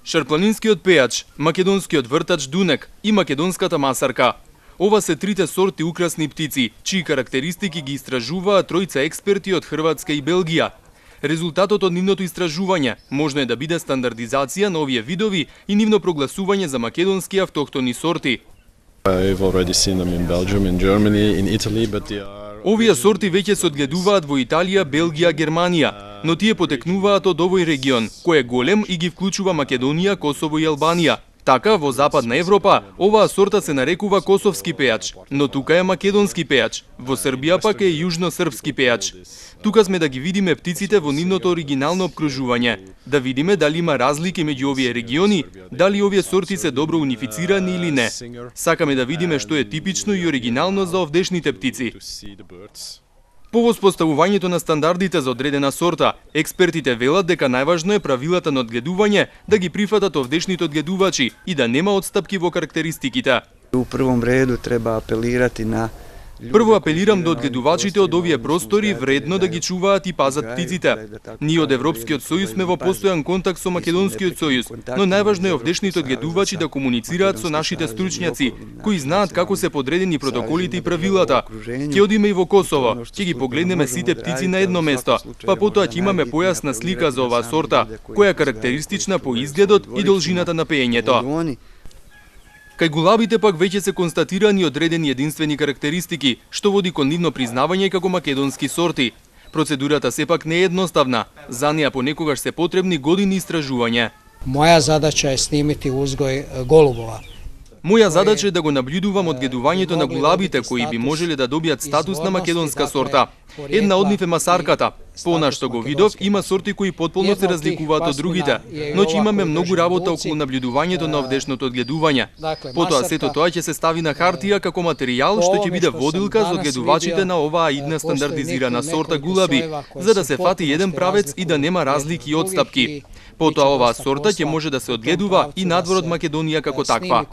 Шарпланинскиот пејач, македонскиот вртач Дунек и македонската масарка. Ова се трите сорти украсни птици, чии карактеристики ги истражуваат тројца експерти од Хрватска и Белгија. Резултатот од нивното истражување можно е да биде стандардизација на овие видови и нивно прогласување за македонски автохтони сорти. Овие сорти веќе се одгледуваат во Италија, Белгија, Германија, но тие потекнуваат од овој регион, кој е голем и ги вклучува Македонија, Косово и Албанија. Така, во Западна Европа, оваа сорта се нарекува косовски пејач, но тука е македонски пејач, во Србија пак е јужно-српски пејач. Тука сме да ги видиме птиците во нивното оригинално обкружување, да видиме дали има разлики меѓу овие региони, дали овие сорти се добро унифицирани или не. Сакаме да видиме што е типично и оригинално за овдешните птици. По воспоставувањето на стандардите за одредена сорта, експертите велат дека најважно е правилата на одгледување да ги прифатат овдешните одгледувачи и да нема отстапки во карактеристиките. У првом реду треба апелирати на Прво апелирам до одгледувачите од овие простори вредно да ги чуваат и пазат птиците. Ние од Европскиот сојуз сме во постојан контакт со Македонскиот сојуз, но најважно е овдешните одгледувачи да комуницираат со нашите стручњаци, кои знаат како се подредени протоколите и правилата. Ќе одиме и во Косово, ќе ги погледнеме сите птици на едно место, па потоа ќе имаме појасна слика за оваа сорта, која е карактеристична по изгледот и должината на пеењето. Кај гулабите пак веќе се констатирани одредени единствени карактеристики, што води кон нивно признавање како македонски сорти. Процедурата сепак не е едноставна, за неа понекогаш се потребни години истражување. Моја задача е снимити узгој голубова. Моја задача е да го наблюдувам одгледувањето на гулабите кои би можеле да добијат статус на македонска сорта. Една од нив е масарката. По она што го видов, има сорти кои потполно се разликуваат од другите, но ќе имаме многу работа околу наблюдувањето на овдешното одгледување. Потоа сето тоа ќе се стави на хартија како материјал што ќе биде водилка за одгледувачите на оваа идна стандардизирана сорта гулаби, за да се фати еден правец и да нема разлики и отстапки. Потоа оваа сорта ќе може да се одгледува и надвор од Македонија како таква.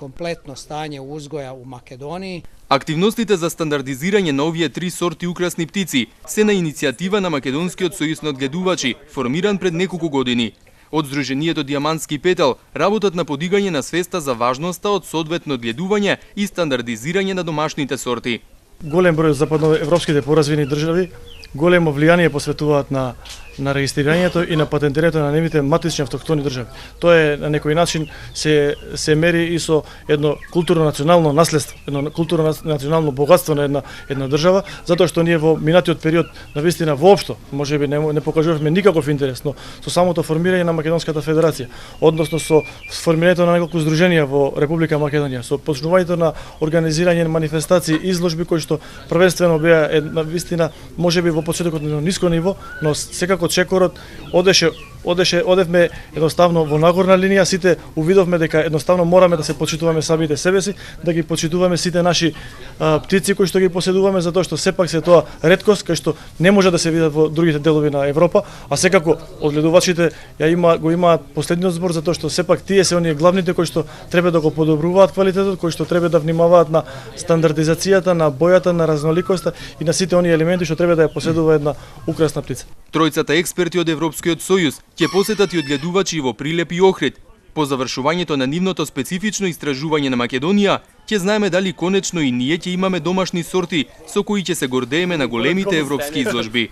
Активностите за стандардизирање на овие три сорти украсни птици се на иницијатива на Македонскиот сојуз на одгледувачи, формиран пред неколку години. Од Сдруженијето Диамантски петел работат на подигање на свеста за важноста од соодветно одгледување и стандардизирање на домашните сорти. Голем број западноевропските поразвини држави големо влијание посветуваат на регистрирањето и на патентирањето на нивните матични автохтони држави. Тоа е на некој начин се мери и со едно културно национално наследство, едно културно национално богатство на една држава, затоа што ние во минатиот период навистина воопшто можеби не покажувавме никаков интерес, но со самото формирање на Македонската федерација, односно со формирањето на неколку здруженија во Република Македонија, со почнувањето на организирање на манифестации и изложби кои што првенствено беа навистина можеби во почетокот на ниско ниво, но секако чекорот одевме едноставно во нагорна линија, сите увидовме дека едноставно мораме да се почитуваме самите себеси, да ги почитуваме сите наши птици кои што ги поседуваме, затоа што сепак се тоа реткост кај што не може да се видат во другите делови на Европа, а секако одгледувачите го имаат последниот збор, затоа што сепак тие се оние главните кои што треба да го подобруваат квалитетот, кои што треба да внимаваат на стандардизацијата, на бојата, на разноликоста и на сите оние елементи што треба да ја поседува една украсна птица. Тројцата експерти од Европскиот сојуз ќе посетат и одгледувачи во Прилеп и Охрид. По завршувањето на нивното специфично истражување на Македонија, ќе знаеме дали конечно и ние ќе имаме домашни сорти со кои ќе се гордееме на големите европски изложби.